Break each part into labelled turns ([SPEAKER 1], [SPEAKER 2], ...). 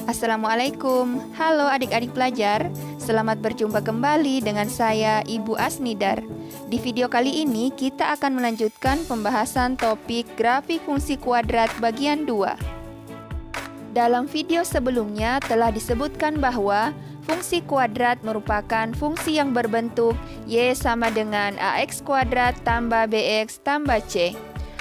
[SPEAKER 1] Assalamualaikum, halo adik-adik pelajar. Selamat berjumpa kembali dengan saya, Ibu Asnidar. Di video kali ini kita akan melanjutkan pembahasan topik grafik fungsi kuadrat bagian 2. Dalam video sebelumnya telah disebutkan bahwa fungsi kuadrat merupakan fungsi yang berbentuk Y sama dengan AX kuadrat tambah BX tambah C.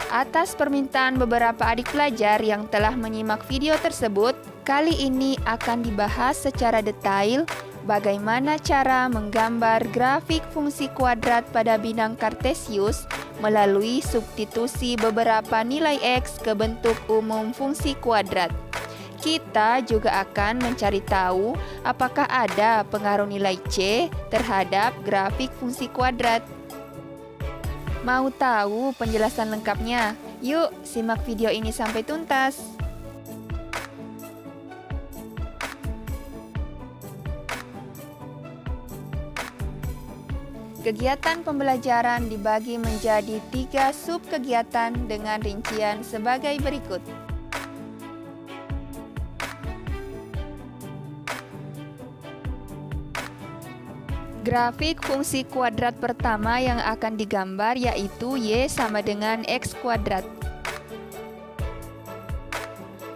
[SPEAKER 1] Atas permintaan beberapa adik pelajar yang telah menyimak video tersebut, kali ini akan dibahas secara detail bagaimana cara menggambar grafik fungsi kuadrat pada bidang kartesius melalui substitusi beberapa nilai X ke bentuk umum fungsi kuadrat. Kita juga akan mencari tahu apakah ada pengaruh nilai C terhadap grafik fungsi kuadrat. Mau tahu penjelasan lengkapnya? Yuk, simak video ini sampai tuntas. Kegiatan pembelajaran dibagi menjadi 3 subkegiatan dengan rincian sebagai berikut. Grafik fungsi kuadrat pertama yang akan digambar yaitu Y sama dengan X kuadrat.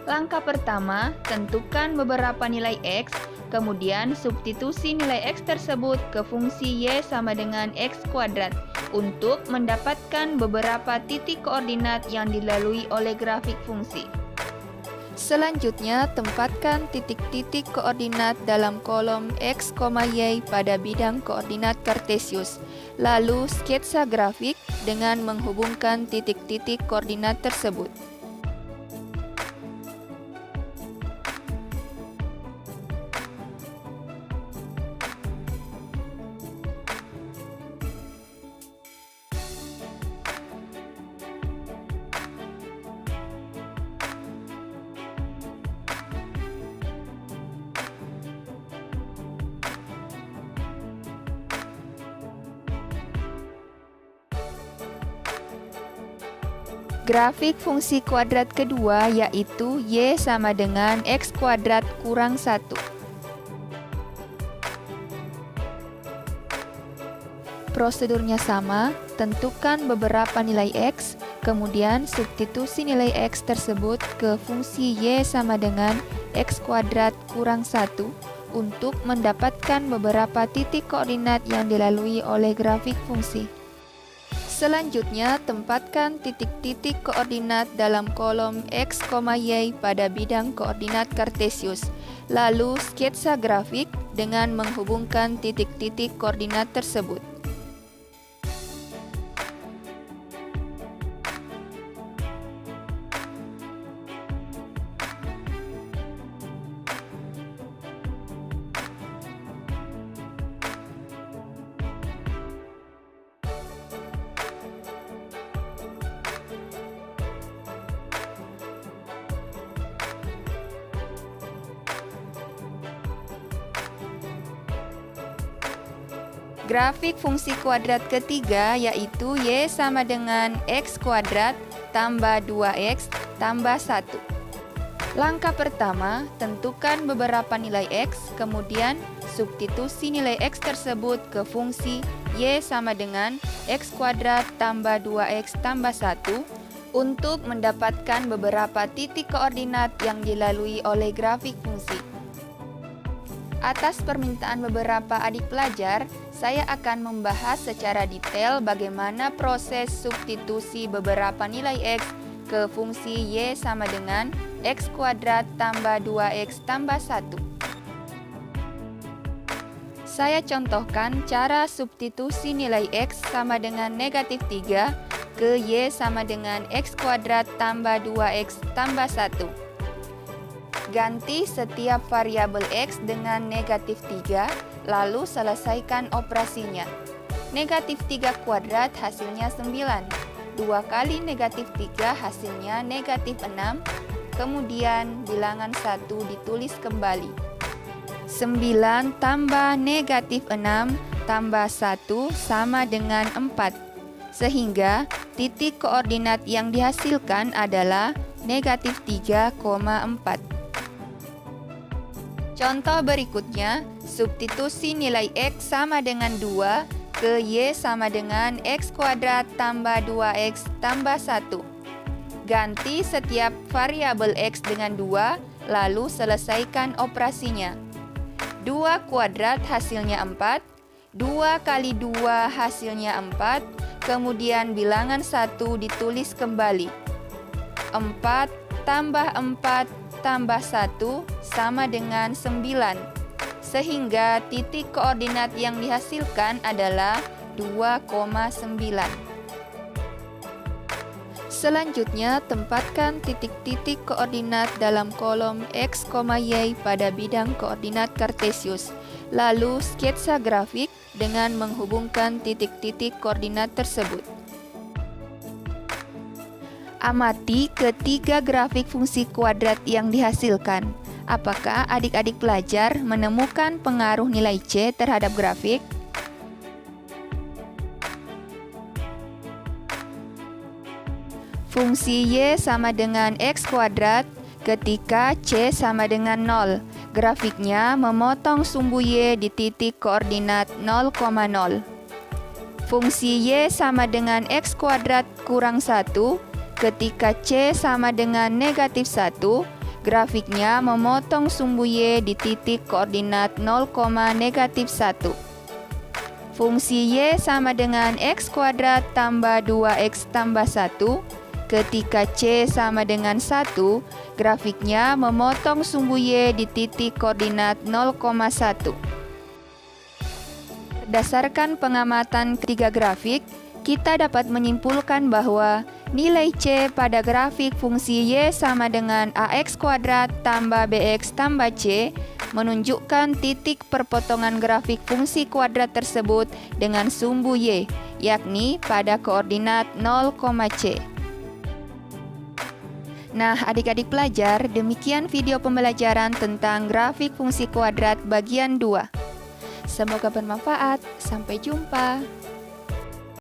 [SPEAKER 1] Langkah pertama, tentukan beberapa nilai X, kemudian substitusi nilai X tersebut ke fungsi Y sama dengan X kuadrat untuk mendapatkan beberapa titik koordinat yang dilalui oleh grafik fungsi. Selanjutnya, tempatkan titik-titik koordinat dalam kolom X, Y pada bidang koordinat kartesius. Lalu, sketsa grafik dengan menghubungkan titik-titik koordinat tersebut. Grafik fungsi kuadrat kedua yaitu Y sama dengan X kuadrat kurang 1. Prosedurnya sama, tentukan beberapa nilai X, kemudian substitusi nilai X tersebut ke fungsi Y sama dengan X kuadrat kurang 1 untuk mendapatkan beberapa titik koordinat yang dilalui oleh grafik fungsi. Selanjutnya, tempatkan titik-titik koordinat dalam kolom X, Y pada bidang koordinat kartesius. Lalu, sketsa grafik dengan menghubungkan titik-titik koordinat tersebut. Grafik fungsi kuadrat ketiga yaitu Y sama dengan X kuadrat tambah 2X tambah 1. Langkah pertama, tentukan beberapa nilai X, kemudian substitusi nilai X tersebut ke fungsi Y sama dengan X kuadrat tambah 2X tambah 1 untuk mendapatkan beberapa titik koordinat yang dilalui oleh grafik fungsi. Atas permintaan beberapa adik pelajar, saya akan membahas secara detail bagaimana proses substitusi beberapa nilai X ke fungsi Y sama dengan X kuadrat tambah 2X tambah 1. Saya contohkan cara substitusi nilai X sama dengan negatif 3 ke Y sama dengan X kuadrat tambah 2X tambah 1. Ganti setiap variabel X dengan negatif 3, lalu selesaikan operasinya. Negatif 3 kuadrat hasilnya 9. 2 kali negatif 3 hasilnya negatif 6. Kemudian bilangan 1 ditulis kembali. 9 tambah negatif 6 tambah 1 sama dengan 4. Sehingga titik koordinat yang dihasilkan adalah negatif 3,4. Contoh berikutnya, substitusi nilai X sama dengan 2 ke Y sama dengan X kuadrat tambah 2X tambah 1. Ganti setiap variabel X dengan 2, lalu selesaikan operasinya. 2 kuadrat hasilnya 4, 2 kali 2 hasilnya 4, kemudian bilangan 1 ditulis kembali. 4 tambah 4 tambah 1 sama dengan 9, sehingga titik koordinat yang dihasilkan adalah 2,9. Selanjutnya, tempatkan titik-titik koordinat dalam kolom X, Y pada bidang koordinat Kartesius. Lalu, sketsa grafik dengan menghubungkan titik-titik koordinat tersebut. Amati ketiga grafik fungsi kuadrat yang dihasilkan. Apakah adik-adik pelajar menemukan pengaruh nilai C terhadap grafik? Fungsi Y sama dengan X kuadrat ketika C sama dengan 0. Grafiknya memotong sumbu Y di titik koordinat 0,0. Fungsi Y sama dengan X kuadrat kurang 1 ketika C sama dengan negatif 1, grafiknya memotong sumbu Y di titik koordinat 0,-1. Fungsi Y sama dengan X kuadrat tambah 2X tambah 1, ketika C sama dengan 1, grafiknya memotong sumbu Y di titik koordinat 0,1. Berdasarkan pengamatan ketiga grafik, kita dapat menyimpulkan bahwa nilai C pada grafik fungsi Y sama dengan AX kuadrat tambah BX tambah C menunjukkan titik perpotongan grafik fungsi kuadrat tersebut dengan sumbu Y, yakni pada koordinat 0,C. Nah, adik-adik pelajar, demikian video pembelajaran tentang grafik fungsi kuadrat bagian 2. Semoga bermanfaat. Sampai jumpa.